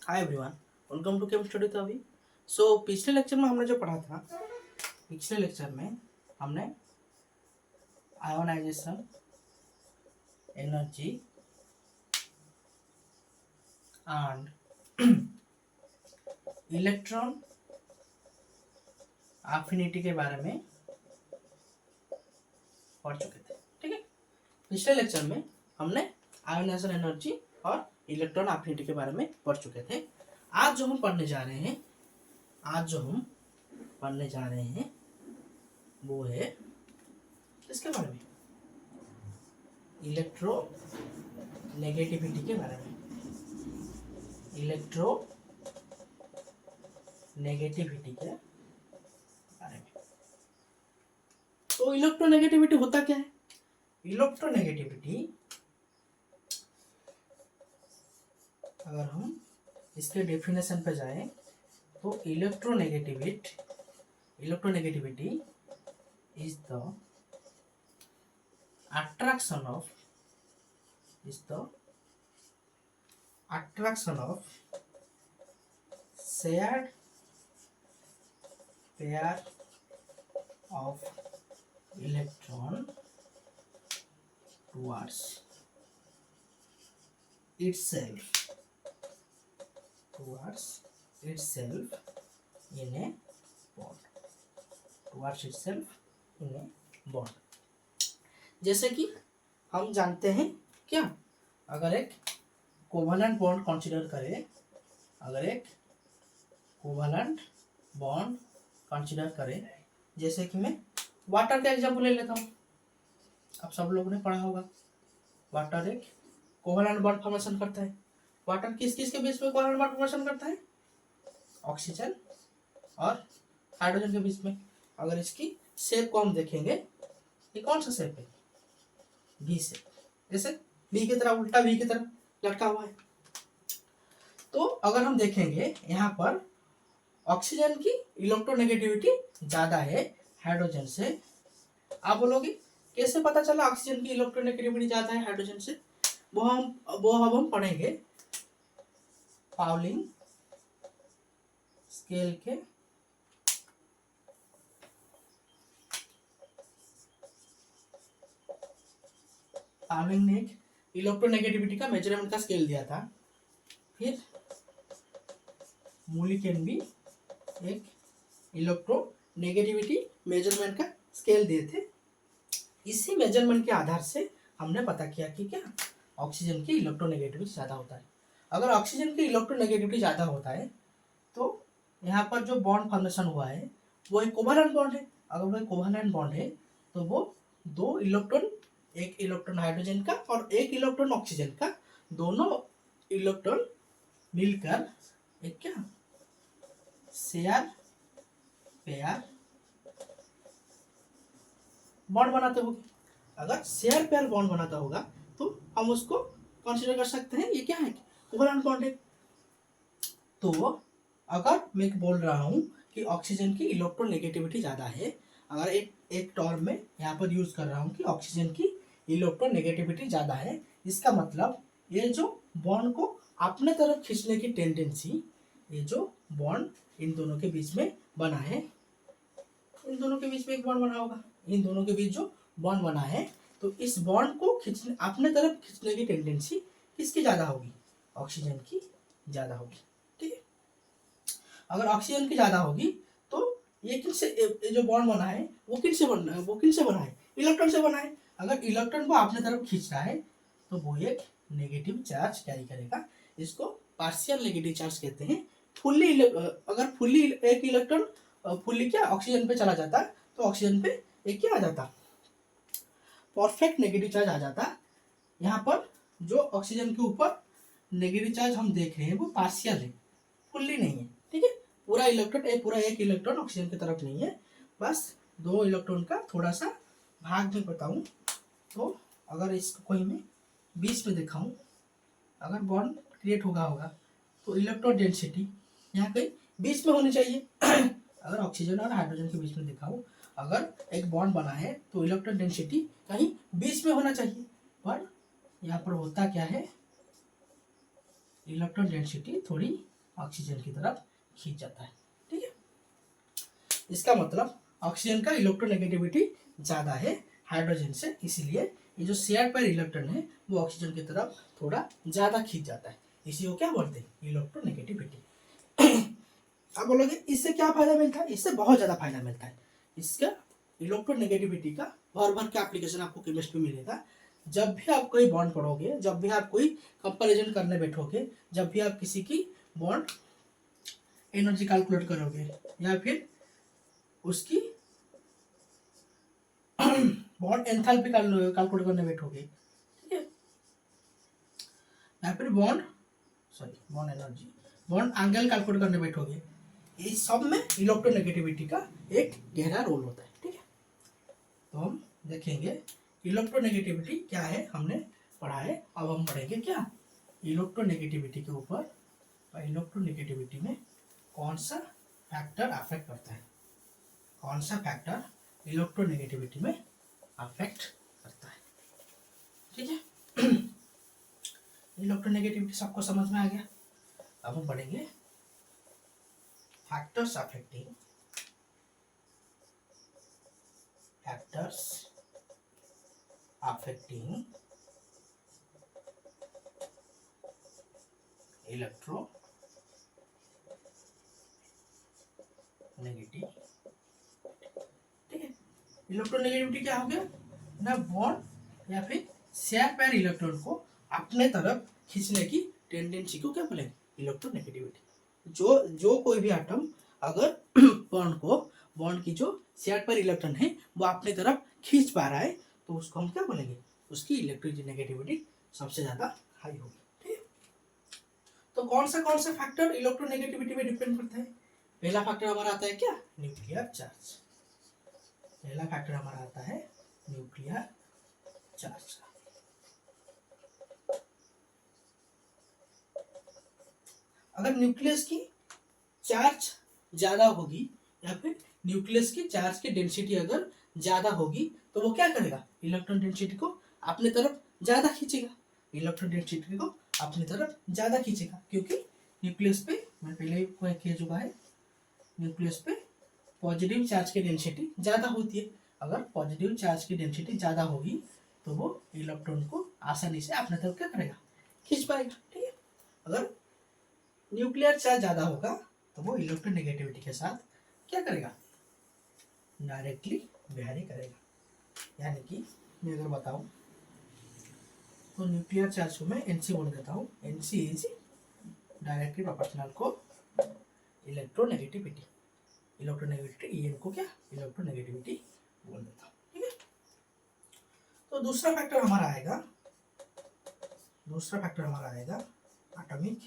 Hi everyone, welcome to chem study. तो अभी पिछले लेक्चर में हमने जो पढ़ा था, पिछले लेक्चर में हमने ionization, energy and electron affinity के बारे में पढ़ चुके थे। ठीक है, पिछले लेक्चर में हमने आयोनाइजेशन, एनर्जी और इलेक्ट्रॉन एफिनिटी के बारे में पढ़ चुके थे। आज जो हम पढ़ने जा रहे हैं वो है इसके बारे में, इलेक्ट्रो नेगेटिविटी के बारे में। इलेक्ट्रो नेगेटिविटी के बारे में। तो इलेक्ट्रोनेगेटिविटी होता क्या है? इलेक्ट्रोनेगेटिविटी, अगर हम इसके डेफिनेशन पे जाएं तो electronegativity is the attraction of shared pair of electron towards itself in a bond। जैसे कि हम जानते हैं क्या, अगर एक कोवलेंट बॉन्ड कंसीडर करें, जैसे कि मैं वाटर का एग्जांपल ले लेता हूँ। आप सब लोगों ने पढ़ा होगा, वाटर एक कोवलेंट बॉन्ड फॉर्मेशन करता है। वाटर किस किस के बीच में कोवलेंट बॉन्ड फॉर्मेशन करता है? ऑक्सीजन और हाइड्रोजन के बीच में। अगर इसकी शेप को हम देखेंगे, ये कौन सा शेप है? वी शेप, जैसे वी की तरह, उल्टा वी की तरह लटका हुआ है। तो अगर हम देखेंगे यहाँ पर ऑक्सीजन की इलेक्ट्रोनेगेटिविटी ज्यादा है हाइड्रोजन से। आप बोलोगे कैसे पता चला ऑक्सीजन की इलेक्ट्रोनेगेटिविटी ज्यादा है हाइड्रोजन से? वो हम पढ़ेंगे पाउलिंग स्केल के पाउलिंग ने एक इलेक्ट्रोनेगेटिविटी का मेजरमेंट का स्केल दिया था। फिर मूलिकेन भी एक इलेक्ट्रोनेगेटिविटी मेजरमेंट का स्केल दिए थे। इसी मेजरमेंट के आधार से हमने पता किया कि क्या ऑक्सीजन की इलेक्ट्रोनेगेटिविटी ज़्यादा होता है। अगर ऑक्सीजन की इलेक्ट्रोनेगेटिविटी ज़्यादा होता है तो यहाँ पर जो बॉन्ड फॉर्मेशन हुआ है वो एक कोवलेंट बॉन्ड है। अगर वो कोवलेंट बॉन्ड है तो वो दो इलेक्ट्रॉन, एक इलेक्ट्रॉन हाइड्रोजन का और एक इलेक्ट्रॉन ऑक्सीजन का, दोनों इलेक्ट्रॉन मिलकर एक क्या शेयर पेयर बॉन्ड बनाते होंगे। अगर शेयर पेयर बॉन्ड बनाता होगा तो हम उसको कंसीडर कर सकते हैं ये क्या है, कोवलेंट बॉन्ड है। तो अगर मैं बोल रहा हूँ कि ऑक्सीजन की इलेक्ट्रोनेगेटिविटी ज़्यादा है, अगर एक टर्म में यहाँ पर यूज कर रहा हूँ कि ऑक्सीजन की इलेक्ट्रोनेगेटिविटी ज़्यादा है, इसका मतलब ये जो बॉन्ड को अपने तरफ खींचने की टेंडेंसी, ये जो बॉन्ड इन दोनों के बीच में बना है, इन दोनों के बीच में एक बॉन्ड बना होगा, इन दोनों के बीच जो बॉन्ड बना है, तो इस बॉन्ड को खींचने, अपने तरफ खींचने की टेंडेंसी किसकी ज़्यादा होगी? ऑक्सीजन की ज़्यादा होगी। ठीक है, अगर ऑक्सीजन की ज़्यादा होगी तो ये किससे, जो बॉन्ड बना है वो किससे बना है? इलेक्ट्रॉन से बना है। अगर इलेक्ट्रॉन को अपने तरफ खींच रहा है तो वो एक नेगेटिव चार्ज कैरी करेगा। इसको पार्शियल नेगेटिव चार्ज कहते हैं। अगर फुल्ली एक इलेक्ट्रॉन फुल्ली क्या ऑक्सीजन पे चला जाता तो ऑक्सीजन पे एक क्या आ जाता? परफेक्ट नेगेटिव चार्ज आ जाता। यहाँ पर जो ऑक्सीजन के ऊपर नेगेटिव चार्ज हम देख रहे हैं वो पार्शियल है, फुल्ली नहीं है। ठीक है, पूरा एक इलेक्ट्रॉन ऑक्सीजन की तरफ नहीं है, बस दो इलेक्ट्रॉन का थोड़ा सा भाग में बताऊं तो अगर इसको कोई मैं बीच में दिखाऊं, अगर बॉन्ड क्रिएट होगा तो इलेक्ट्रॉन डेंसिटी यहाँ कहीं बीच में होनी चाहिए। अगर ऑक्सीजन और हाइड्रोजन के बीच में दिखाऊं, अगर एक बॉन्ड बना है तो इलेक्ट्रॉन डेंसिटी कहीं बीच में होना चाहिए, पर यहाँ पर होता क्या है, इलेक्ट्रॉन डेंसिटी थोड़ी ऑक्सीजन की तरफ खींच जाता है। ठीक है, इसका मतलब ऑक्सीजन का इलेक्ट्रोनेगेटिविटी ज़्यादा है हाइड्रोजन से, इसलिए ये जो शेयर पेयर इलेक्ट्रॉन है वो ऑक्सीजन की तरफ थोड़ा ज़्यादा खींच जाता है, इसी को क्या बोलते हैं, इलेक्ट्रोनेगेटिविटी। आप बोलोगे इससे क्या फायदा मिलता है, इससे बहुत ज़्यादा फायदा मिलता है। इसका इलेक्ट्रोनेगेटिविटी का भर भर के एप्लीकेशन आपको केमिस्ट्री में मिलेगा। जब भी आप कोई बॉन्ड पढ़ोगे, जब भी आप कोई कंपैरिजन करने बैठोगे, जब भी आप किसी की बॉन्ड एनर्जी कैलकुलेट करोगे या फिर उसकी बॉन्ड एंथैल्पी कैलकुलेट करने बैठोगे, ठीक है, या फिर bond energy, bond angle calculate करने बैठोगे, इस सब में इलेक्ट्रोनेगेटिविटी का एक गहरा रोल होता है। ठीक है, तो हम देखेंगे इलेक्ट्रोनेगेटिविटी क्या है, हमने पढ़ा है, अब हम पढ़ेंगे क्या इलेक्ट्रोनेगेटिविटी के ऊपर, इलेक्ट्रोनेगेटिविटी में कौन सा फैक्टर अफेक्ट करता है, कौन सा फैक्टर इलेक्ट्रोनेगेटिविटी में अफेक्ट करता है। ठीक है, इलेक्ट्रोनेगेटिविटी सबको समझ में आ गया। अब हम पढ़ेंगे फैक्टर्स अफेक्टिंग इलेक्ट्रोनेगेटिव। ठीक है, इलेक्ट्रोनेगेटिविटी क्या हो गया ना, बॉन्ड या फिर शेयर पेयर इलेक्ट्रॉन को अपने तरफ खींचने की टेंडेंसी को क्या बोलेंगे, इलेक्ट्रोनेगेटिविटी। जो कोई भी एटम अगर बॉन्ड की जो शेयर पेयर इलेक्ट्रॉन है वो अपने तरफ खींच पा रहा है तो उसको हम क्या बोलेंगे, उसकी इलेक्ट्रोनेगेटिविटी सबसे ज्यादा हाई होगी। ठीक है, तो कौन सा फैक्टर इलेक्ट्रोनेगेटिविटी में डिपेंड करता है, पहला फैक्टर हमारा आता है क्या, न्यूक्लियर चार्ज। पहला फैक्टर हमारा आता है न्यूक्लियर चार्ज का। अगर न्यूक्लियस की चार्ज ज्यादा होगी या फिर न्यूक्लियस की चार्ज की डेंसिटी अगर ज्यादा होगी तो वो क्या करेगा, इलेक्ट्रॉन डेंसिटी को अपने तरफ ज्यादा खींचेगा, इलेक्ट्रॉन डेंसिटी को अपनी तरफ ज्यादा खींचेगा, क्योंकि न्यूक्लियस पे मैं पहले ही कह चुका है, न्यूक्लियस पे पॉजिटिव चार्ज की डेंसिटी ज़्यादा होती है। अगर पॉजिटिव चार्ज की डेंसिटी ज़्यादा होगी तो वो इलेक्ट्रॉन को आसानी से अपने तरफ क्या करेगा, खींच पाएगा। ठीक है, अगर न्यूक्लियर चार्ज ज़्यादा होगा तो वो इलेक्ट्रोनेगेटिविटी के साथ क्या करेगा, डायरेक्टली बिहेव करेगा। यानी कि मैं अगर बताऊं तो न्यूक्लियर चार्ज को मैं एनसी बोल देता हूँ, एनसी इज डायरेक्टली प्रोपोर्शनल को इलेक्ट्रोनेगेटिविटी, ई को क्या इलेक्ट्रोनेगेटिविटी बोल देता हूँ। ठीक है, तो दूसरा फैक्टर हमारा आएगा एटॉमिक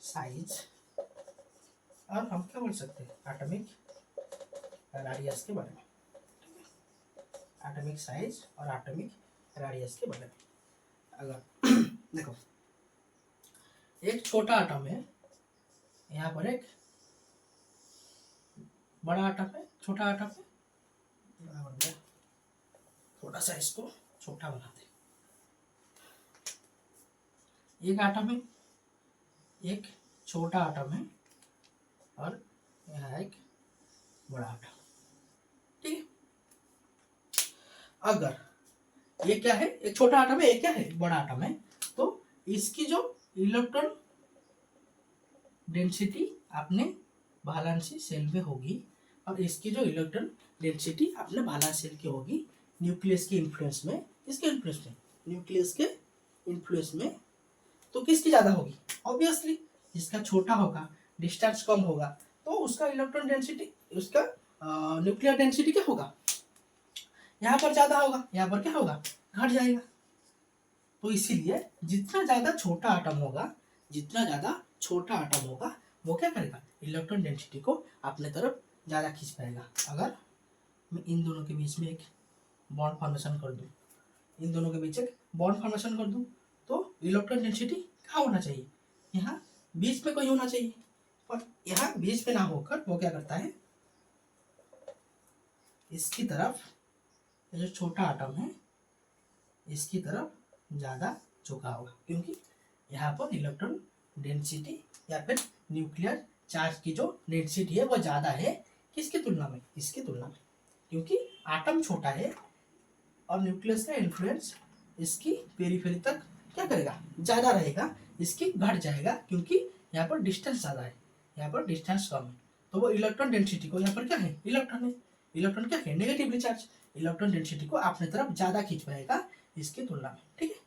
साइज, और हम क्या बोल सकते हैं, एटॉमिक रेडियस के बारे में। एटॉमिक साइज और एटॉमिक रेडियस के बारे में अगर देखो, एक छोटा आटम है, यहाँ पर एक बड़ा आटम है, छोटा आटम है, बन गया, थोड़ा सा इसको छोटा बनाते हैं। एक आटम है, एक छोटा आटम है और यहाँ एक बड़ा आटम। ठीक है, अगर ये क्या है, एक छोटा आटम है, एक क्या है, बड़ा आटम है, तो इसकी जो इलेक्ट्रॉन डेंसिटी अपने वैलेंसी सेल में होगी और इसकी जो इलेक्ट्रॉन डेंसिटी अपने वैलेंस सेल की होगी, न्यूक्लियस के इन्फ्लुएंस में, इसके इन्फ्लुएंस में, न्यूक्लियस के इन्फ्लुएंस में, तो किसकी ज्यादा होगी, ऑब्वियसली जिसका छोटा होगा, डिस्टेंस कम होगा, तो उसका इलेक्ट्रॉन डेंसिटी, उसका न्यूक्लियर डेंसिटी क्या होगा, यहाँ पर ज्यादा होगा, यहाँ पर क्या होगा, घट जाएगा। तो इसीलिए जितना ज्यादा छोटा आटम होगा, जितना ज्यादा छोटा आटम होगा वो क्या करेगा, इलेक्ट्रॉन डेंसिटी को अपने तरफ ज्यादा खींच पाएगा। अगर मैं इन दोनों के बीच में एक बॉन्ड फॉर्मेशन कर दूं, इन दोनों के बीच एक बॉन्ड फॉर्मेशन कर दूं, तो इलेक्ट्रॉन डेंसिटी कहाँ होना चाहिए, यहाँ बीच में कहीं होना चाहिए, और यहाँ बीच में ना होकर वो क्या करता है, इसकी तरफ, जो छोटा आटम है इसकी तरफ ज्यादा झुका होगा, क्योंकि यहाँ पर इलेक्ट्रॉन डेंसिटी या फिर न्यूक्लियर चार्ज की जो डेंसिटी है वो ज़्यादा है किसकी तुलना में, इसकी तुलना में, क्योंकि आटम छोटा है और न्यूक्लियस का इन्फ्लुएंस इसकी पेरीफेरी तक क्या करेगा, ज़्यादा रहेगा, इसकी घट जाएगा, क्योंकि यहाँ पर डिस्टेंस ज़्यादा है, यहाँ पर डिस्टेंस कम है। तो वो इलेक्ट्रॉन डेंसिटी को, यहाँ पर क्या है, इलेक्ट्रॉन है, इलेक्ट्रॉन क्या है, नेगेटिवली चार्ज, इलेक्ट्रॉन डेंसिटी को अपने तरफ ज़्यादा खींच पाएगा इसकी तुलना में। ठीक है,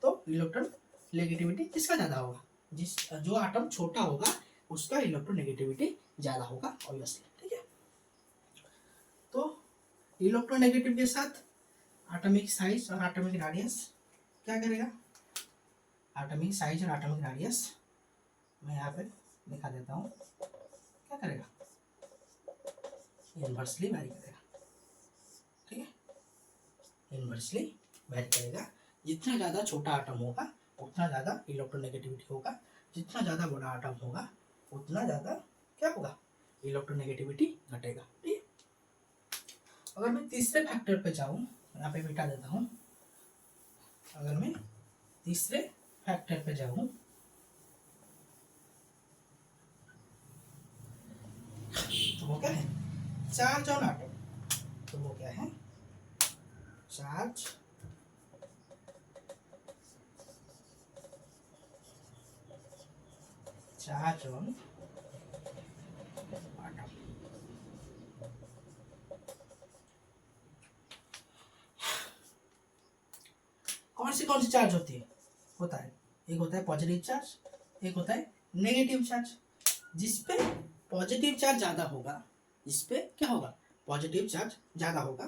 तो इलेक्ट्रॉन नेगेटिविटी किसका ज़्यादा होगा, जिस जो आटम छोटा होगा उसका इलेक्ट्रॉन नेगेटिविटी ज़्यादा होगा ऑब्वियसली। ठीक है, तो इलेक्ट्रोनेगेटिव के साथ एटॉमिक साइज और एटॉमिक रेडियस क्या करेगा, एटॉमिक साइज और एटॉमिक रेडियस मैं यहाँ पे दिखा देता हूँ, क्या करेगा, इन्वर्सली वैरी करेगा। ठीक है, इन्वर्सली वैरी करेगा, जितना ज़्यादा छोटा आटम होगा उतना ज़्यादा इलेक्ट्रोनेगेटिविटी होगा, जितना ज़्यादा बड़ा आटम होगा उतना ज़्यादा क्या होगा, इलेक्ट्रोनेगेटिविटी घटेगा। ठीक है, अगर मैं तीसरे फैक्टर पे जाऊँ, यहाँ पे मिटा देता हूँ, अगर मैं तीसरे फैक्टर पे जाऊँ तो वो क्या है, चार्ज ऑन आटम, तो वो क्या है, चार्ज चार्ज ऑन आटम। कौन सी चार्ज होती है, होता है, एक होता है पॉजिटिव चार्ज, एक होता है नेगेटिव चार्ज। जिसपे पॉजिटिव चार्ज ज़्यादा होगा, जिसपे क्या होगा, पॉजिटिव चार्ज ज़्यादा होगा।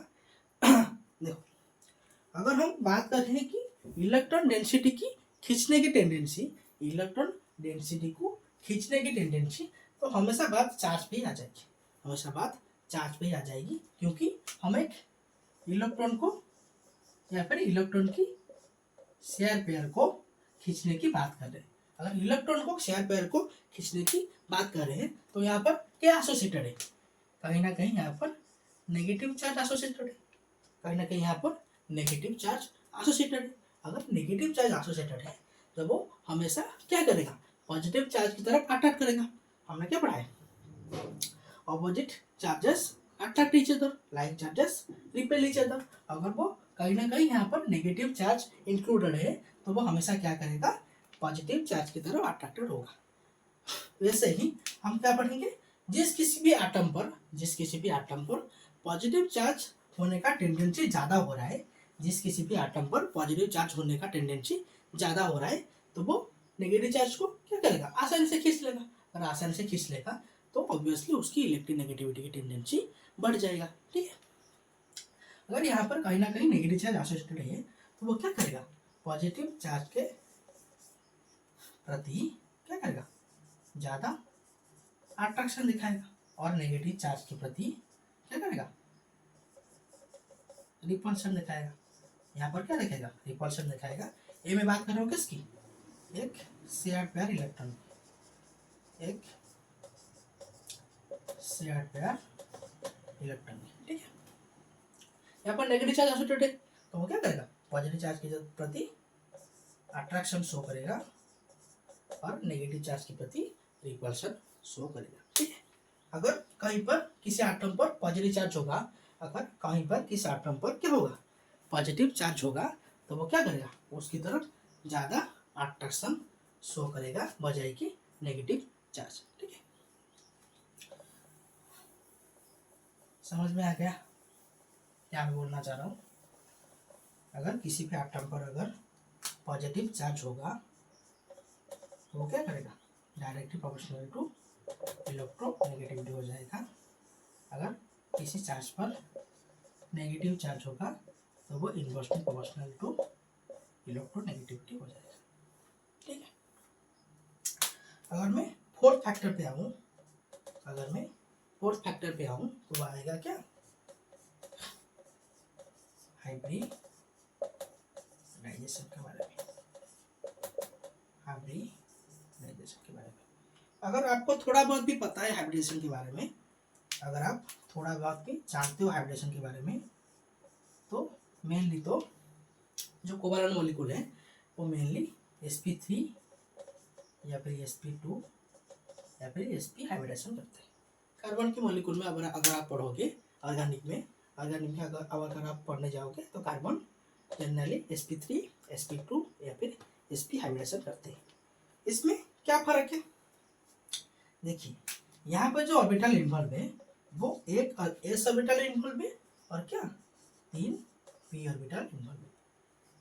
देखो, अगर हम बात कर रहे हैं कि इलेक्ट्रॉन डेंसिटी की खींचने की टेंडेंसी, इलेक्ट्रॉन डेंसिटी को खींचने की टेंडेंसी, तो हमेशा बात चार्ज पे ही आ जाएगी, हमेशा बात चार्ज पे ही आ जाएगी, क्योंकि हम एक इलेक्ट्रॉन को या फिर इलेक्ट्रॉन की शेयर पेयर को खींचने की बात कर रहे हैं। अगर इलेक्ट्रॉन को शेयर पेयर को खींचने की बात कर रहे हैं तो यहाँ पर क्या एसोसिएटेड है, कहीं ना कहीं यहाँ पर नेगेटिव चार्ज एसोसिएटेड है, कहीं ना कहीं यहाँ पर नेगेटिव चार्ज एसोसिएटेड है। अगर नेगेटिव चार्ज एसोसिएटेड है तो वो हमेशा क्या करेगा, पॉजिटिव चार्ज की तरफ अट्रैक्ट करेगा। हमने क्या पढ़ा है, opposite charges attract each other, like charges repel each other. अगर वो कहीं ना कहीं यहाँ पर नेगेटिव चार्ज इंक्लूडेड है तो वो हमेशा क्या करेगा, पॉजिटिव चार्ज की तरफ अट्रैक्टेड होगा। वैसे ही हम क्या पढ़ेंगे, जिस किसी भी एटम पर पॉजिटिव चार्ज होने का टेंडेंसी ज़्यादा हो रहा है, जिस किसी भी एटम पर पॉजिटिव चार्ज होने का टेंडेंसी ज़्यादा हो रहा है, तो वो नेगेटिव चार्ज को क्या करेगा, आसानी से खींच लेगा। अगर आसानी से खींच लेगा तो ऑब्वियसली उसकी इलेक्ट्रोनेगेटिविटी की टेंडेंसी बढ़ जाएगा। ठीक है, अगर यहाँ पर कहीं ना कहीं नेगेटिव चार्ज एसोसिएटेड है तो वो क्या करेगा, पॉजिटिव चार्ज के प्रति क्या करेगा, ज़्यादा अट्रैक्शन दिखाएगा, और नेगेटिव चार्ज के प्रति क्या करेगा, रिपल्शन दिखाएगा। यहाँ पर क्या दिखाएगा, रिपल्शन दिखाएगा। ये मैं बात कर रहा हूँ किसकी, एक शेयर्ड पेयर इलेक्ट्रॉन, एक शेयर्ड पेयर इलेक्ट्रॉन। ठीक है, यहाँ पर नेगेटिव चार्ज एसोसिएटेड है तो वो क्या करेगा, पॉजिटिव चार्ज के प्रति अट्रैक्शन शो करेगा और नेगेटिव चार्ज के प्रति रिपल्शन शो करेगा। ठीक है, अगर कहीं पर किसी एटम पर पॉजिटिव चार्ज होगा, अगर कहीं पर किसी एटम पर क्या होगा, पॉजिटिव चार्ज होगा, तो वो क्या करेगा, उसकी तरफ ज़्यादा अट्रैक्शन शो करेगा बजाय कि नेगेटिव चार्ज। ठीक है, समझ में आ गया क्या मैं बोलना चाह रहा हूँ। अगर किसी भी एटम पर अगर पॉजिटिव चार्ज होगा तो वो क्या करेगा, डायरेक्टली प्रोपोर्शनल टू इलेक्ट्रोनेगेटिविटी हो जाएगा। अगर किसी चार्ज पर नेगेटिव चार्ज होगा तो वो इन्वर्सली प्रोपोर्शनल टू इलेक्ट्रोनेगेटिविटी हो जाएगा। ठीक है, अगर मैं फोर्थ फैक्टर पे आऊँ, अगर मैं फोर्थ फैक्टर पे आऊँ तो वो आएगा क्या, हाइब्रिडाइजेशन के बारे में, हाइब्रिडाइजेशन के बारे में। अगर आपको थोड़ा बहुत भी पता है हाइब्रिडेशन के बारे में, अगर आप थोड़ा बहुत भी जानते हो हाइब्रिडेशन के बारे में, तो मेनली तो जो कोवैलेंट मॉलिक्यूल है वो मेनली sp3 या फिर sp2 या फिर sp हाइब्रिडेशन करते हैं। कार्बन के मॉलिक्यूल में अगर आप पढ़ोगे ऑर्गेनिक में अगर आप पढ़ने जाओगे तो कार्बन जनरली sp3 sp2 या फिर sp हाइब्रिडेशन करते हैं। इसमें क्या फर्क है, देखिए यहाँ पर जो ऑर्बिटल इन्वॉल्व है वो एक s ऑर्बिटल इन्वॉल्व है और क्या 3 p ऑर्बिटल इन्वॉल्व है।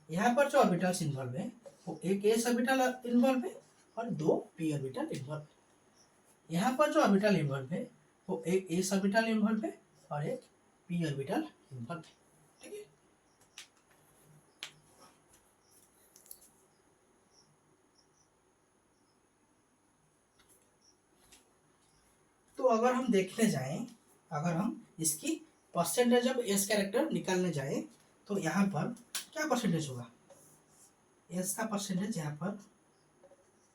यहाँ पर जो ऑर्बिटल्स इन्वॉल्व है वो एक s ऑर्बिटल इन्वॉल्व है और 2 p ऑर्बिटल इन्वॉल्व है। यहाँ पर जो ऑर्बिटल इन्वॉल्व है वो एक s ऑर्बिटल इन्वॉल्व है और एक p ऑर्बिटल इन्वॉल्व है। ठीक है, तो अगर हम देखने जाएं, अगर हम इसकी परसेंटेज ऑफ एस कैरेक्टर निकालने जाएं तो यहाँ पर क्या परसेंटेज होगा, एस का परसेंटेज यहाँ पर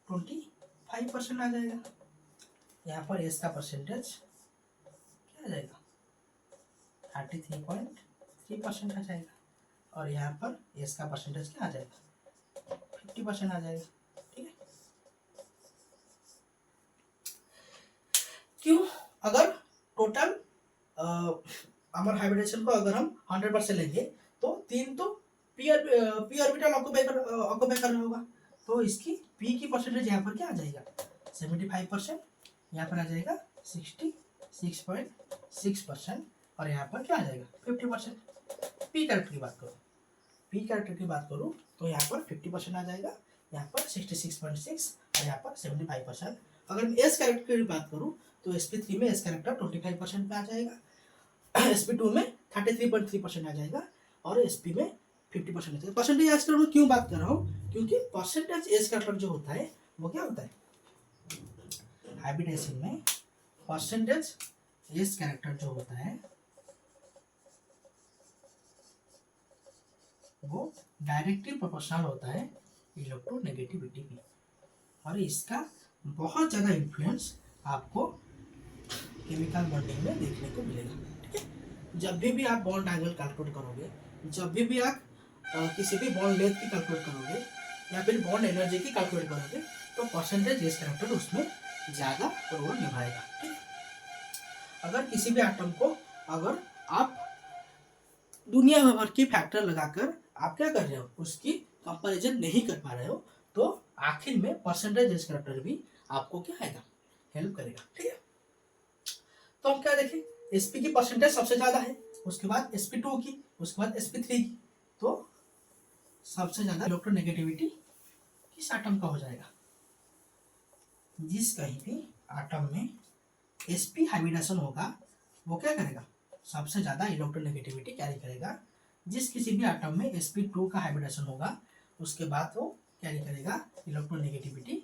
25% आ जाएगा। यहाँ पर एस का परसेंटेज क्या आ जाएगा 33.3% आ जाएगा और यहाँ पर एस का परसेंटेज क्या आ जाएगा 50% आ जाएगा। ठीक है, क्यों, अगर टोटल अमर हाइब्रिडेशन को अगर हम 100% लेंगे तो 3 तो पी ऑर्बिटल ऑक्यूपाई कर रहा होगा, तो इसकी पी की परसेंटेज यहाँ पर क्या आ जाएगा 75%, यहाँ पर आ जाएगा 66.6% और यहाँ पर क्या आ जाएगा 50%। पी कैरेक्टर की बात करूँ, पी कैरेक्टर की बात करूँ तो यहाँ पर 50% आ जाएगा, यहाँ पर 66.6 और यहाँ पर 75%। अगर मैं एस कैरेक्टर की बात करूँ तो sp3 में एस कैरेक्टर 25% पे आ जाएगा, sp2 में 33.3% आ जाएगा और sp में 50% आ जाएगा। परसेंटेज एस कैरेक्टर में क्यों बात कर रहा हूँ, क्योंकि परसेंटेज एस कैरेक्टर जो होता है वो क्या होता है हाइब्रिडेशन में, परसेंटेज एस कैरेक्टर जो होता है वो डायरेक्टली प्रोपोर्शनल होता है इलेक्ट्रोनेगेटिविटी की और इसका बहुत ज़्यादा इन्फ्लुएंस आपको केमिकल बॉन्डिंग में देखने को मिलेगा। ठीक है, जब भी आप बॉन्ड एंगल कैलकुलेट करोगे, जब भी आप किसी भी बॉन्ड लेंथ की कैलकुलेट करोगे या फिर बॉन्ड एनर्जी की कैलकुलेट करोगे तो परसेंटेज एस कैरेक्टर उसमें ज़्यादा रोल निभाएगा। ठीक है, अगर किसी भी एटम को अगर आप दुनिया भर की फैक्टर लगाकर आप क्या कर रहे हो उसकी कंपैरिजन नहीं कर पा रहे हो तो आखिर में परसेंटेज एस कैरेक्टर भी आपको क्या आएगा हेल्प करेगा। ठीक है, तो हम क्या देखें, sp की परसेंटेज सबसे ज्यादा है, उसके बाद sp2 की, उसके बाद sp3 की, तो सबसे ज्यादा इलेक्ट्रोनेगेटिविटी किस एटम का हो जाएगा, जिस कहीं भी एटम में sp हाइब्रिडेशन होगा वो क्या करेगा सबसे ज्यादा इलेक्ट्रोनेगेटिविटी कैरी करेगा। जिस किसी भी एटम में sp2 का हाइब्रिडेशन होगा उसके बाद वो कैरी करेगा इलेक्ट्रोनेगेटिविटी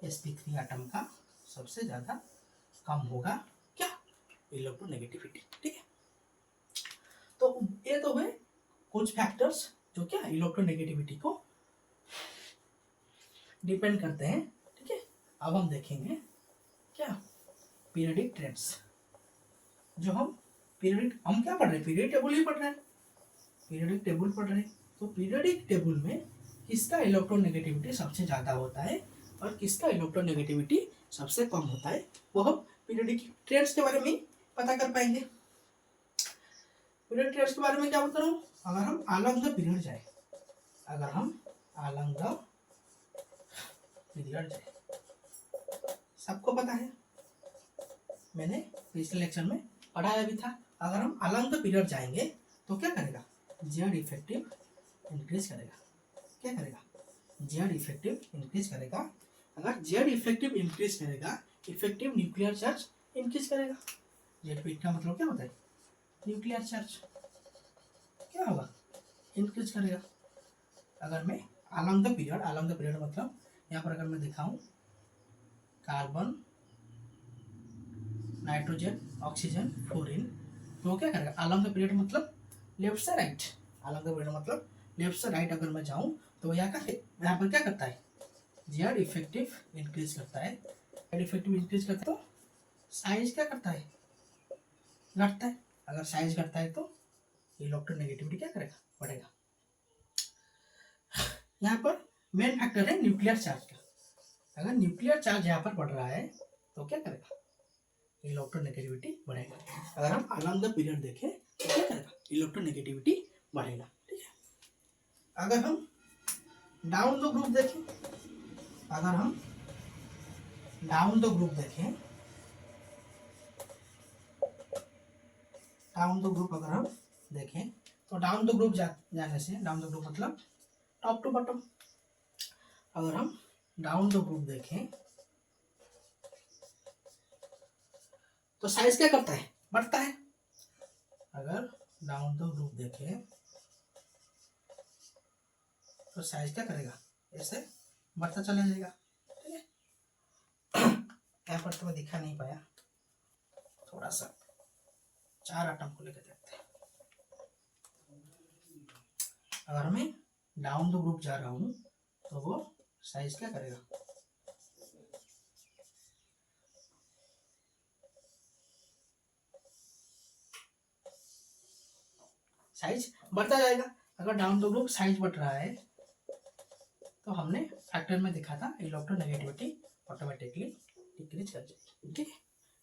sp3 एटम का सबसे ज्यादा कम होगा क्या इलेक्ट्रोनेगेटिविटी। ठीक है, तो ये तो हुए कुछ फैक्टर्स जो क्या इलेक्ट्रोनेगेटिविटी को डिपेंड करते हैं। ठीक है, अब हम देखेंगे क्या पीरियडिक ट्रेंड्स, जो हम क्या पढ़ रहे हैं पीरियडिक टेबल ही पढ़ रहे हैं, पीरियडिक टेबल पढ़ रहे हैं, तो पीरियडिक टेबल में किसका इलेक्ट्रोनेगेटिविटी सबसे ज़्यादा होता है और किसका इलेक्ट्रोनेगेटिविटी सबसे कम होता है वो हम पीरियडिक ट्रेंड्स के बारे में पता कर पाएंगे। पीरियड ट्रेंड्स के बारे में क्या बता रहा हूँ, अगर हम अलोंग द पीरियड जाए, अगर हम अलोंग द पीरियड जाए, सबको पता है मैंने पिछले लेक्चर में पढ़ाया भी था, अगर हम अलोंग द पीरियड जाएंगे तो क्या करेगा जेड इफेक्टिव इंक्रीज करेगा, क्या करेगा जेड इफेक्टिव इंक्रीज करेगा। अगर जेड इफेक्टिव इंक्रीज करेगा इफेक्टिव न्यूक्लियर चार्ज इंक्रीज करेगा, जेड पी का मतलब क्या होता है न्यूक्लियर चार्ज क्या होगा इंक्रीज करेगा। अगर मैं अलोंग द पीरियड मतलब यहाँ पर अगर मैं दिखाऊं कार्बन नाइट्रोजन ऑक्सीजन फ्लोरीन तो क्या करेगा अलोंग द पीरियड मतलब लेफ्ट से राइट, अलोंग द पीरियड मतलब लेफ्ट से राइट अगर मैं जाऊं तो यहाँ पर क्या करता है जेड इफेक्टिव इंक्रीज करता है, जेड इफेक्टिव इंक्रीज करता है तो साइज क्या करता है घटता है, अगर साइज घटता है तो इलेक्ट्रोनेगेटिविटी क्या करेगा बढ़ेगा। यहाँ पर मेन फैक्टर है न्यूक्लियर चार्ज का, अगर न्यूक्लियर चार्ज यहाँ पर बढ़ रहा है तो क्या करेगा, इलेक्ट्रोनेगेटिविटी बढ़ेगा। अगर हम अलोंग द पीरियड देखें तो क्या करेगा, इलेक्ट्रोनेगेटिविटी बढ़ेगा। ठीक है, अगर हम डाउन द ग्रुप देखें, अगर हम डाउन द ग्रुप देखें, डाउन द ग्रुप अगर हम देखें तो डाउन द ग्रुप जाने से, डाउन द ग्रुप मतलब टॉप टू बॉटम, अगर हम डाउन द ग्रुप देखें तो साइज क्या करता है, बढ़ता है। अगर डाउन द ग्रुप देखें तो साइज क्या करेगा, ऐसे बढ़ता चला जाएगा। ठीक है, यहाँ पर तो मैं दिखा नहीं पाया, थोड़ा सा 4 आइटम को लेकर देखते हैं। अगर मैं डाउन द ग्रुप जा रहा हूं तो वो साइज क्या करेगा, साइज बढ़ता जाएगा। अगर डाउन द ग्रुप साइज बढ़ रहा है तो हमने फैक्टर में दिखा था, इलेक्ट्रोनेगेटिविटी ऑटोमेटिकली डिक्रीज कर जाएगी। ठीक है,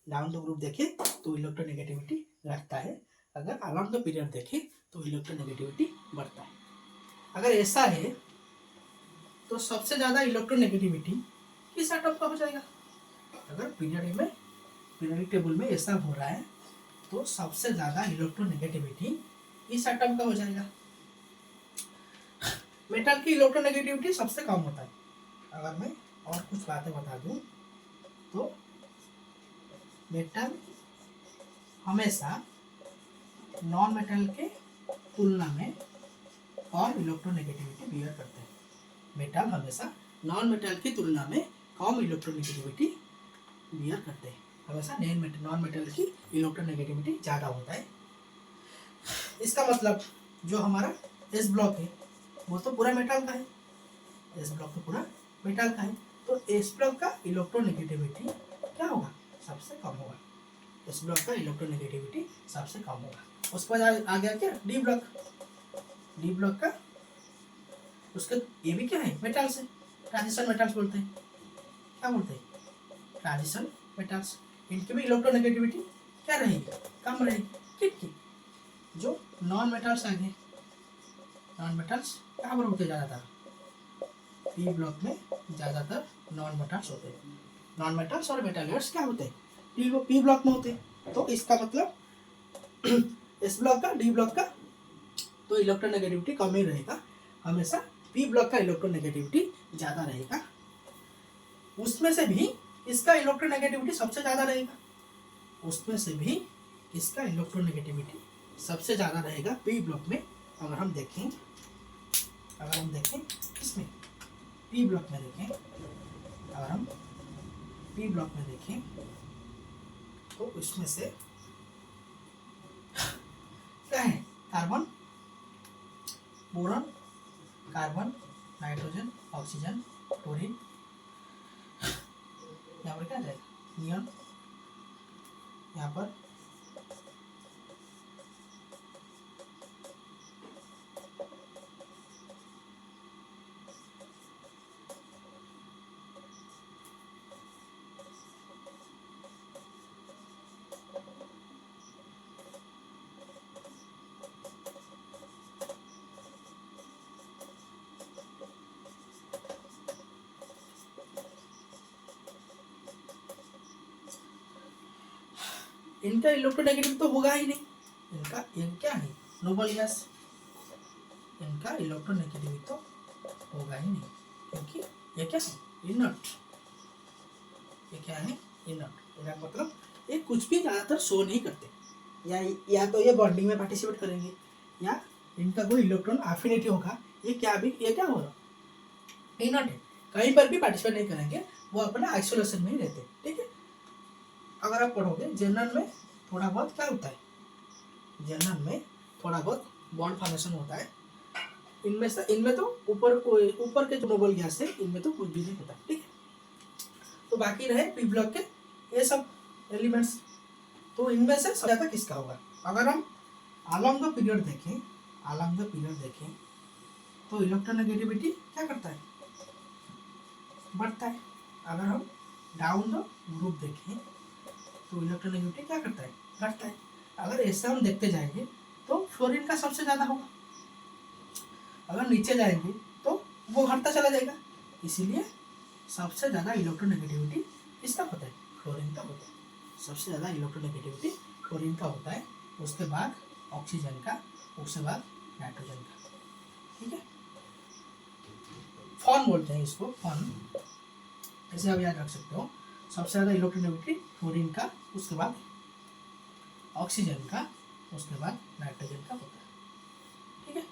डाउन द ग्रुप देखें तो इलेक्ट्रोनेगेटिविटी घटता है, अगर अलोंग द पीरियड देखें तो इलेक्ट्रोनेगेटिविटी बढ़ता है। अगर ऐसा है तो सबसे ज़्यादा इलेक्ट्रोनेगेटिविटी किस एटम का हो जाएगा। अगर पीरियडिक टेबल में ऐसा हो रहा है तो सबसे ज़्यादा इलेक्ट्रोनेगेटिविटी इस एटम का हो जाएगा। मेटल की इलेक्ट्रोनेगेटिविटी सबसे कम होता है। अगर मैं और कुछ बातें बता दूं तो मेटल हमेशा नॉन मेटल के तुलना में कम इलेक्ट्रोनेगेटिविटी बियर करते हैं। मेटल हमेशा नॉन मेटल की तुलना में कम इलेक्ट्रोनेगेटिविटी बियर करते हैं। हमेशा नॉन मेटल की इलेक्ट्रोनेगेटिविटी ज़्यादा होता है। इसका मतलब जो हमारा एस ब्लॉक है वो तो पूरा मेटल का है, एस ब्लॉक तो पूरा मेटल का है, तो एस ब्लॉक का इलेक्ट्रोनेगेटिविटी क्या होगा, सबसे कम होगा। एस ब्लॉक का इलेक्ट्रोनेगेटिविटी सबसे कम होगा। उसके बाद आ गया क्या, डी ब्लॉक। डी ब्लॉक का उसके ये भी क्या है, मेटल से, ट्रांजिशन मेटल्स बोलते हैं। क्या बोलते हैं, ट्रांजिशन मेटल्स। इनकी भी इलेक्ट्रोनेगेटिविटी क्या रहेगी, कम रहेगी। ठीक है, जो नॉन मेटल्स आ गए, नॉन मेटल्स कहाँ पर होते ज़्यादातर, पी ब्लॉक में ज़्यादातर नॉन मेटल्स होते हैं। नॉन मेटल्स और मेटल्स क्या होते हैं, पी ब्लॉक में होते हैं। तो इसका मतलब एस ब्लॉक का, डी ब्लॉक का तो इलेक्ट्रोनेगेटिविटी कम ही रहेगा, हमेशा पी ब्लॉक का इलेक्ट्रोनेगेटिविटी ज़्यादा रहेगा। उसमें से भी इसका इलेक्ट्रोनेगेटिविटी सबसे ज़्यादा रहेगा, उसमें से भी इसका इलेक्ट्रोनेगेटिविटी सबसे ज़्यादा रहेगा पी ब्लॉक में। अगर हम देखें इसमें पी ब्लॉक में देखें, अगर हम पी ब्लॉक में देखें तो इसमें से क्या है, carbon, boron, carbon, nitrogen, oxygen, chlorine, यहाँ पर क्या जाएगा, नियॉन, यहाँ पर इनका इलेक्ट्रोनेगेटिव तो होगा ही नहीं, इनका ये क्या है, नोबल गैस, इनका इलेक्ट्रोनेगेटिव तो होगा ही नहीं, क्योंकि ये क्या है, इनर्ट। ये क्या है, इनर्ट। इनर्ट मतलब ये कुछ भी ज़्यादातर शो नहीं करते, या तो ये बॉन्डिंग में पार्टिसिपेट करेंगे या इनका कोई इलेक्ट्रॉन एफिनिटी होगा, ये क्या होगा, इनर्ट है, कहीं पर भी पार्टिसिपेट नहीं करेंगे, वो अपना आइसोलेशन में ही रहते हैं। ठीक है, अगर आप पढ़ोगे जनरल में थोड़ा बहुत क्या होता है, जनरल में थोड़ा बहुत बॉन्ड फॉर्मेशन होता है, इनमें तो ऊपर के जो नोबल गैस है इनमें तो कुछ भी नहीं होता। ठीक है, तो बाकी रहे पी ब्लॉक के ये सब एलिमेंट्स, तो इनमें से सबसे ज़्यादा किसका होगा। अगर हम अलोंग द पीरियड देखें तो इलेक्ट्रोनेगेटिविटी क्या करता है, बढ़ता है। अगर हम डाउन द ग्रुप देखें तो इलेक्ट्रोनेगेटिविटी क्या करता है, घटता है। अगर ऐसे हम देखते जाएंगे तो फ्लोरीन का सबसे ज़्यादा होगा, अगर नीचे जाएंगे तो वो घटता चला जाएगा। इसीलिए सबसे ज़्यादा इलेक्ट्रोनेगेटिविटी किसका होता है, फ्लोरीन का होता है। सबसे ज़्यादा इलेक्ट्रोनेगेटिविटी फ्लोरीन का होता है, उसके बाद ऑक्सीजन का, उसके बाद नाइट्रोजन का। ठीक है, फॉन बोलते हैं इसको, फॉन, ऐसे आप याद रख सकते हो। सबसे ज़्यादा इलेक्ट्रोनेगेटिविटी फ्लोरीन का, उसके बाद ऑक्सीजन का, उसके बाद नाइट्रोजन का होता है। ठीक है,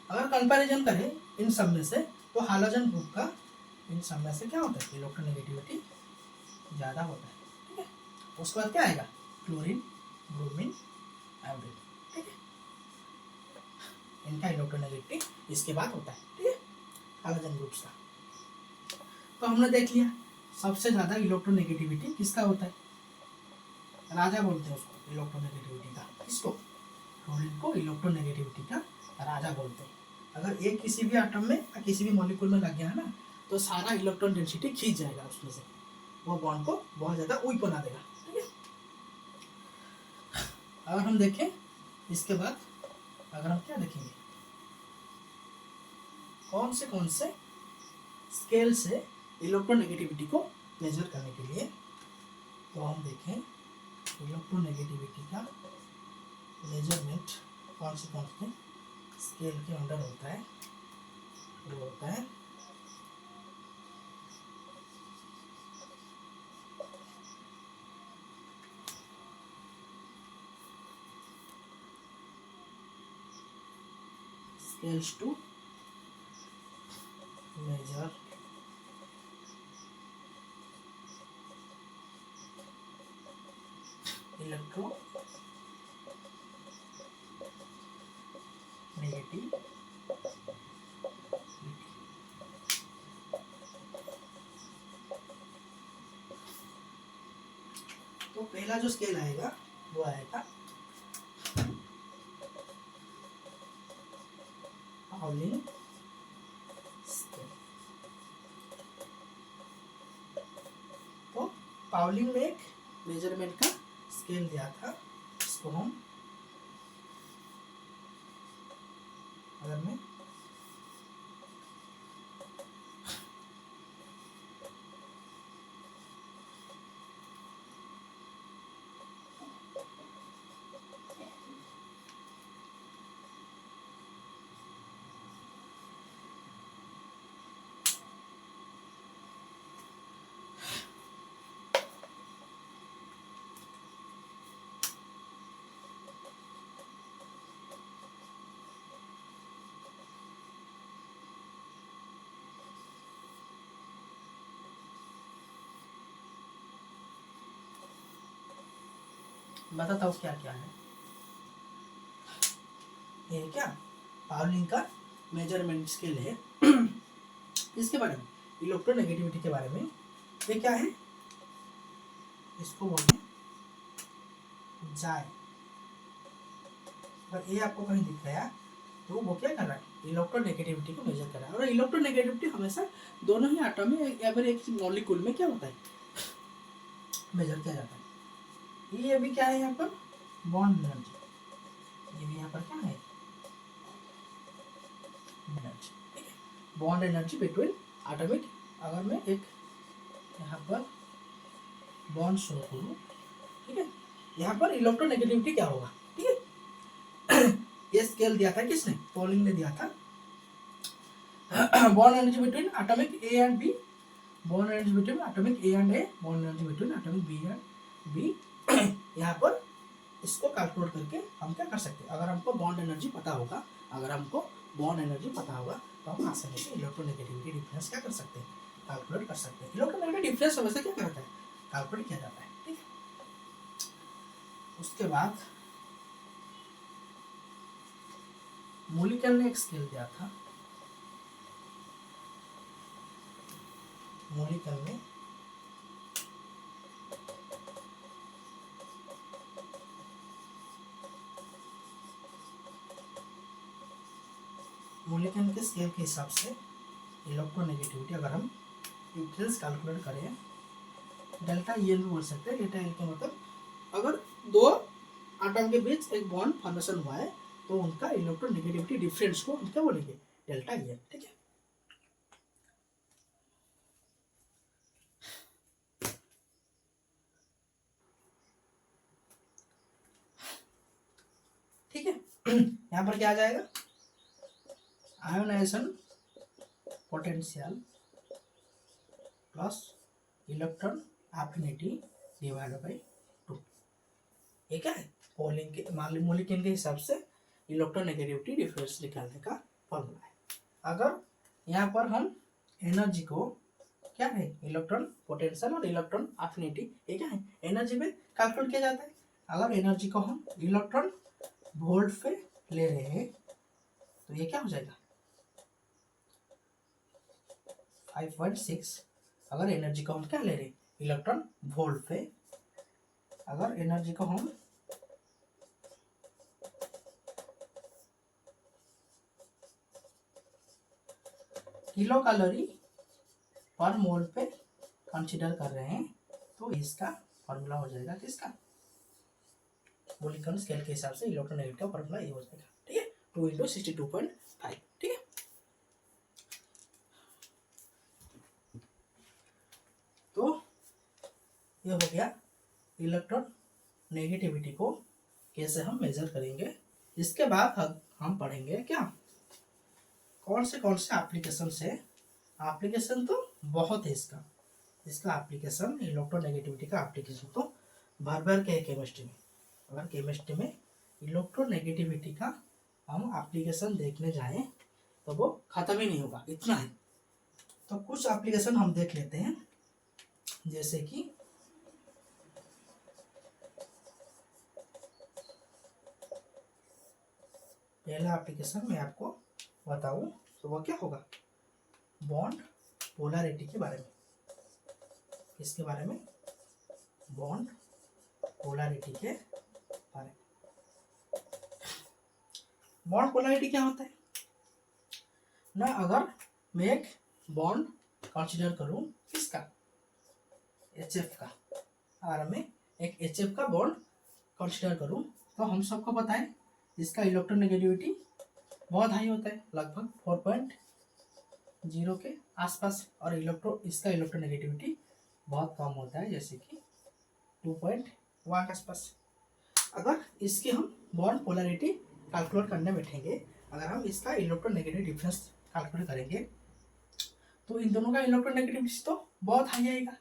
अगर कंपैरिजन करें इन सब में से तो हाइड्रोजन ग्रुप का इन सब में से क्या होता है, इलेक्ट्रोनेगेटिविटी ज़्यादा होता है। ठीक है, उसके बाद क्या आएगा, क्लोरीन, ब्रोमीन, आयोडीन। ठीक है, इनका इलेक्ट्रोनेगेटिविटी इसके बाद होता है। ठीक है, हाइड्रोजन ग्रुप्स का। तो हमने देख लिया सबसे ज़्यादा इलेक्ट्रोनेगेटिविटी किसका होता है, राजा बोलते हैं उसको इलेक्ट्रोनेगेटिविटी का। किसको, फ्लोरीन को इलेक्ट्रोनेगेटिविटी का राजा बोलते हैं। अगर एक किसी भी एटम में या किसी भी मॉलिक्यूल में लग गया है ना, तो सारा इलेक्ट्रॉन डेंसिटी खींच जाएगा उसमें से, वो बॉन्ड को बहुत ज़्यादा वीक बना देगा। ठीक है, अगर हम देखें इसके बाद, अगर हम क्या देखेंगे, कौन से स्केल से इलेक्ट्रोनेगेटिविटी को मेजर करने के लिए, तो हम देखें इलेक्ट्रोनेगेटिविटी का मेजरमेंट कौन से स्केल के अंडर होता है, वो होता है स्केल्स टू मेजर इलेक्ट्रोनेगेटिविटी। तो पहला जो स्केल आएगा वो आएगा पाउलिंग स्केल। तो पाउलिंग ने एक मेजरमेंट का स्केल दिया था, इसको हम, अगर मैं बताता हूँ क्या क्या है। ये क्या, पाउलिंग का मेजरमेंट स्केल है। इसके बारे में, इलेक्ट्रोनेगेटिविटी के बारे में, ये क्या है, इसको बोलते हैं जाय। अगर ये आपको कहीं दिख गया तो वो क्या कर रहा है, इलेक्ट्रोनेगेटिविटी को मेजर कर रहा है। और इलेक्ट्रोनेगेटिविटी हमेशा दोनों ही एटम में या फिर एक मॉलिक्यूल में क्या होता है, मेजर किया जाता है। ये अभी क्या है यहाँ पर, बॉन्ड एनर्जी, ये भी यहाँ पर क्या है, एनर्जी। ठीक है, बॉन्ड एनर्जी बिटवीन एटॉमिक। अगर मैं एक यहाँ पर बॉन्ड शो करूँ, ठीक है, यहाँ पर इलेक्ट्रोनेगेटिविटी क्या होगा। ठीक है, ये स्केल दिया था किसने, पॉलिंग ने दिया था। Bond energy between atomic A and B, bond energy between atomic A and A, bond energy between atomic B and B. यहाँ पर इसको कैलकुलेट करके हम क्या कर सकते हैं, अगर हमको बॉन्ड एनर्जी पता होगा, अगर हमको बॉन्ड एनर्जी पता होगा तो हम आसानी से इलेक्ट्रोनेगेटिविटी डिफरेंस क्या कर सकते हैं, कैलकुलेट कर सकते हैं। इलेक्ट्रोनेगेटिव डिफरेंस हमेशा क्या करता है, कैलकुलेट किया जाता है। ठीक है, उसके बाद मोलिकल ने एक स्केल दिया था, मोलिकल ने मोलिकल के स्केल के हिसाब से इलेक्ट्रोनेगेटिविटी अगर हम डिफरेंस कैलकुलेट करें, डेल्टा ई एल भी बोल सकते हैं। डेल्टा एल का मतलब अगर दो आटम के बीच एक बॉन्ड फॉर्मेशन हुआ है तो उनका इलेक्ट्रोनेगेटिविटी डिफरेंस को हम क्या बोलेंगे, डेल्टा ई एल। ठीक है, ठीक है। यहाँ पर क्या आ जाएगा, ionization potential plus electron affinity divide by 2। ये क्या है, पोलिंग के मॉलिक्यूल के हिसाब से इलेक्ट्रोनेगेटिविटी डिफरेंस निकालने का फॉर्मूला है। अगर यहाँ पर हम एनर्जी को क्या है, इलेक्ट्रॉन पोटेंशियल और इलेक्ट्रॉन एफिनिटी, ये क्या है, एनर्जी में कैलकुलेट किया जाता है। अगर एनर्जी को हम इलेक्ट्रॉन वोल्ट पे ले रहे हैं तो ये क्या हो जाएगा 5.6। अगर एनर्जी को हम क्या ले रहे हैं, इलेक्ट्रॉन वोल्ट पे, अगर एनर्जी को हम किलो कैलोरी पर मोल पे कंसीडर कर रहे हैं तो इसका फॉर्मूला हो जाएगा किसका, मोलिकुलर स्केल के हिसाब से इलेक्ट्रोनेगेटिव का फॉर्मूला ये हो जाएगा। ठीक है, 2 × 62.5। ठीक है, तो ये हो गया इलेक्ट्रॉन नेगेटिविटी को कैसे हम मेजर करेंगे। इसके बाद हम पढ़ेंगे क्या, कौन से एप्लीकेशन से, एप्लीकेशन तो बहुत है इसका एप्लीकेशन, इलेक्ट्रोनेगेटिविटी का एप्लीकेशन तो भर भर के है केमिस्ट्री में। अगर केमिस्ट्री में इलेक्ट्रोनेगेटिविटी का हम एप्लीकेशन देखने जाएं तो वो खत्म ही नहीं होगा, इतना है। तो कुछ एप्लीकेशन हम देख लेते हैं, जैसे कि पहला एप्लीकेशन मैं आपको बताऊं तो वो क्या होगा, बॉन्ड पोलैरिटी के बारे में। इसके बारे में, बॉन्ड पोलैरिटी के बारे में। बॉन्ड पोलैरिटी क्या होता है ना, अगर मैं एक बॉन्ड कंसीडर करूं किसका, HF का, अगर मैं एक HF का बॉन्ड कंसीडर करूं तो हम सबको पता है इसका इलेक्ट्रोनेगेटिविटी बहुत हाई होता है, लगभग 4.0 के आसपास, और इसका इलेक्ट्रोनेगेटिविटी बहुत कम होता है, जैसे कि 2.1 के आसपास। अगर इसकी हम बॉन्ड पोलैरिटी कैलकुलेट करने बैठेंगे, अगर हम इसका इलेक्ट्रोनेगेटिव डिफरेंस कैलकुलेट करेंगे तो इन दोनों का इलेक्ट्रोनेगेटिविटी तो बहुत हाई आएगा,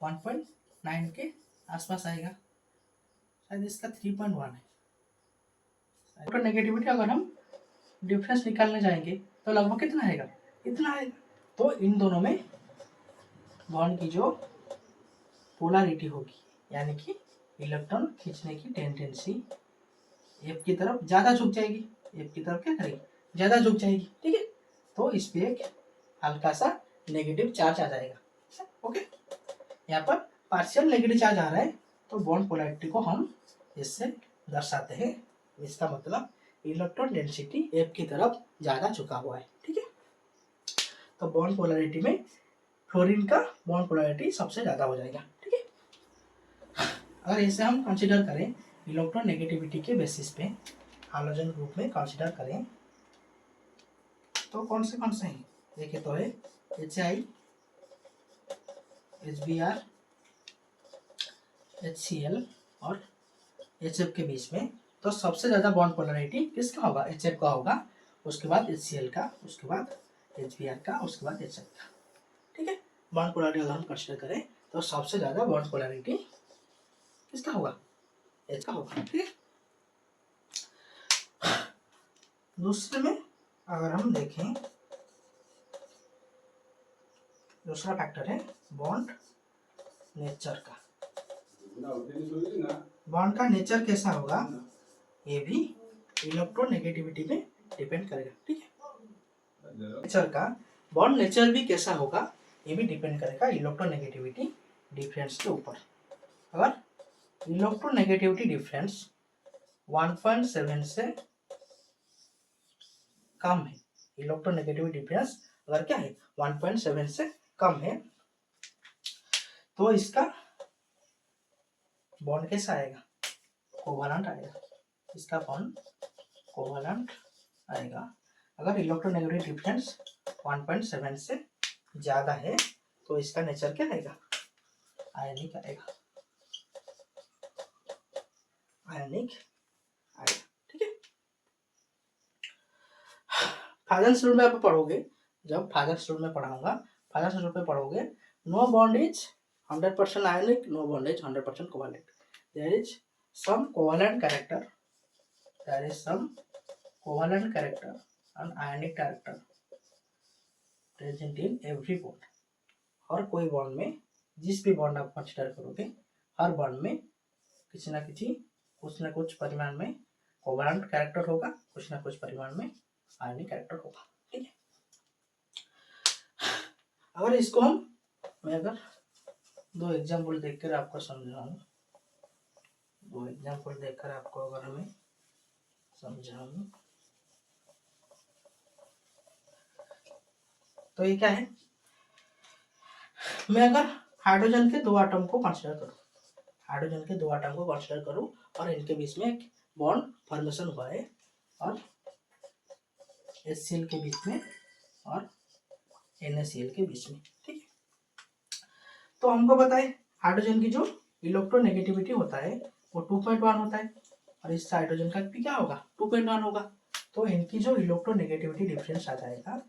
1.9 के आसपास आएगा, शायद इसका 3.1 है। इलेक्ट्रोनेगेटिविटी अगर हम डिफरेंस निकालने जाएंगे तो लगभग कितना आएगा, इतना आएगा। तो इन दोनों में बॉन्ड की जो पोलैरिटी होगी, यानी कि इलेक्ट्रॉन खींचने की टेंडेंसी एफ की तरफ ज़्यादा झुक जाएगी, एफ की तरफ क्या करेगी, ज़्यादा झुक जाएगी। ठीक है, तो इस पे एक हल्का सा नेगेटिव चार्ज आ जाएगा। ओके, यहाँ पर पार्शियल नेगेटिव चार्ज आ रहा है तो बॉन्ड पोलैरिटी को हम इससे दर्शाते हैं। इसका मतलब इलेक्ट्रॉन डेंसिटी एफ की तरफ ज़्यादा झुका हुआ है। ठीक है, तो बॉन्ड पोलैरिटी में फ्लोरीन का बॉन्ड पोलैरिटी सबसे ज़्यादा हो जाएगा। ठीक है, अगर इसे हम कंसीडर करें इलेक्ट्रोनेगेटिविटी के बेसिस पे, हाइड्रोजन ग्रुप में कंसीडर करें तो कौन से हैं, देखिए तो है HI, HBr, HCl और HF के बीच में, तो सबसे ज़्यादा बॉन्ड पोलैरिटी किसका होगा, HF का होगा, उसके बाद HCl का, उसके बाद HBr का, उसके बाद HF का। ठीक है, बॉन्ड पोलैरिटी अगर हम कंसीडर करें तो सबसे ज़्यादा बॉन्ड पोलैरिटी किसका होगा, H का होगा। ठीक है, दूसरे में अगर हम देखें, दूसरा फैक्टर है बॉन्ड नेचर का। बॉन्ड का नेचर कैसा होगा ये भी इलेक्ट्रोनेगेटिविटी पे डिपेंड करेगा। ठीक है, नेचर का बॉन्ड नेचर भी कैसा होगा ये भी डिपेंड करेगा इलेक्ट्रोनेगेटिविटी डिफरेंस के ऊपर। अगर इलेक्ट्रोनेगेटिविटी डिफरेंस 1.7 से कम है, इलेक्ट्रोनेगेटिविटी डिफरेंस अगर क्या है 1.7 से कम है तो इसका बॉन्ड कैसा आएगा, कोवैलेंट आएगा, इसका बॉन्ड कोवैलेंट आएगा। अगर इलेक्ट्रोनेगेटिव डिफरेंस 1.7 से ज़्यादा है तो इसका नेचर क्या आएगा, आयनिक आएगा, आयनिक आएगा। ठीक है, फाइनेंस रूल में आप पढ़ोगे, जब फाइनेंस रूल में पढ़ाऊंगा, फाइनेंस रूल में पढ़ोगे, no bond is 100% ionic, no bond is 100% covalent. There is some covalent character. There is some covalent character and ionic character present in every bond. हर कोई bond में, जिस भी बॉन्ड आप consider करोगे, हर बॉन्ड में किसी ना कुछ परिमाण में कोवैलेंट कैरेक्टर होगा, कुछ ना कुछ परिमाण में आयनिक कैरेक्टर होगा। ठीक है, अगर इसको मैं अगर दो एग्जाम्पल देखकर आपको समझाऊं, दो एग्जाम्पल देखकर आपको अगर मैं समझाऊं तो ये क्या है, मैं अगर हाइड्रोजन के दो एटम को कंसीडर करूं, हाइड्रोजन के दो एटम को कंसीडर करूं और इनके बीच में एक बॉन्ड फॉर्मेशन हुआ है और HCl के बीच में और NaCl के बीच में। ठीक है, तो हमको पता है हाइड्रोजन की जो इलेक्ट्रोनेगेटिविटी होता है वो 2.1 होता है और इस हाइड्रोजन का भी क्या होगा, 2.1 होगा। तो इनकी जो इलेक्ट्रोनेगेटिविटी डिफरेंस आ जाएगा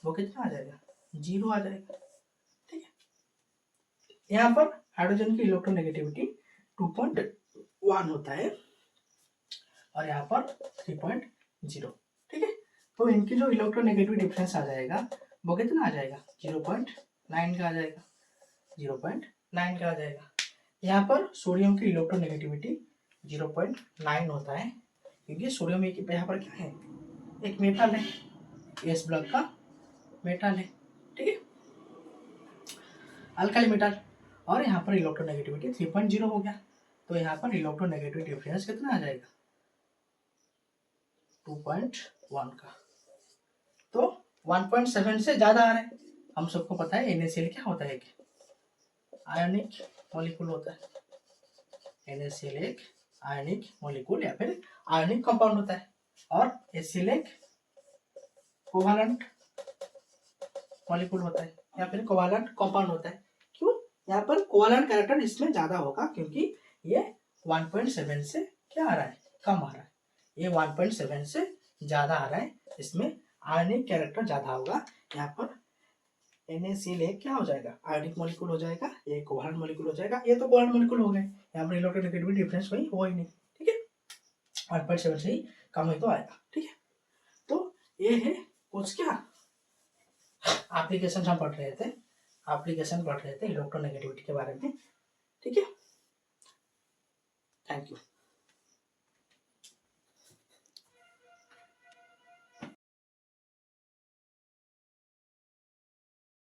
वो कितना आ जाएगा, 0 आ जाएगा। ठीक है, यहाँ पर हाइड्रोजन की इलेक्ट्रोनेगेटिविटी 2.1 होता है और यहाँ पर 3.0। ठीक है, तो इनकी जो इलेक्ट्रोनेगेटिव डिफरेंस आ जाएगा वो कितना आ जाएगा, 0.9 का आ जाएगा, 0.9 का आ जाएगा। यहाँ पर सोडियम की इलेक्ट्रोनेगेटिविटी 0.9 होता है क्योंकि सोडियम यहाँ पर क्या है, एक मेटल है, एस ब्लॉक का मेटल है। ठीक है, अल्काइल मेटल, और यहाँ पर इलेक्ट्रोनेगेटिविटी 3.0 हो गया, तो यहाँ पर इलेक्ट्रोनेगेटिव डिफरेंस कितना आ जाएगा, 2.1 का। तो 1.7 से ज्यादा आ रहा है, हम सबको पता है NaCl क्या होता है, आयनिक मॉलिक्यूल होता है। NaCl एक आयनिक मॉलिक्यूल या फिर आयनिक कंपाउंड होता है और HCl एक कोवैलेंट मॉलिक्यूल होता है या फिर कोवैलेंट कंपाउंड होता है। क्यों, यहाँ पर कोवैलेंट कैरेक्टर इसमें ज्यादा होगा क्योंकि ये 1.7 से क्या आ रहा है, कम आ रहा है, ये 1.7 से ज्यादा आ रहा है, इसमें आयनिक कैरेक्टर ज्यादा होगा। यहाँ पर NaCl एक क्या हो जाएगा, आयनिक मॉलिक्यूल हो जाएगा, ये कोवैलेंट मॉलिक्यूल हो जाएगा, ये तो कोवैलेंट मॉलिक्यूल हो गए, यहाँ पर इलेक्ट्रोनेगेटिविटी डिफरेंस वही हो ही नहीं। ठीक है, 1.7 से ही कम ही तो आएगा। ठीक है, तो ये है कुछ क्या एप्लीकेशन हम पढ़ रहे थे, एप्लीकेशन पढ़ रहे थे इलेक्ट्रोनेगेटिविटी के बारे में। ठीक है, थैंक यू।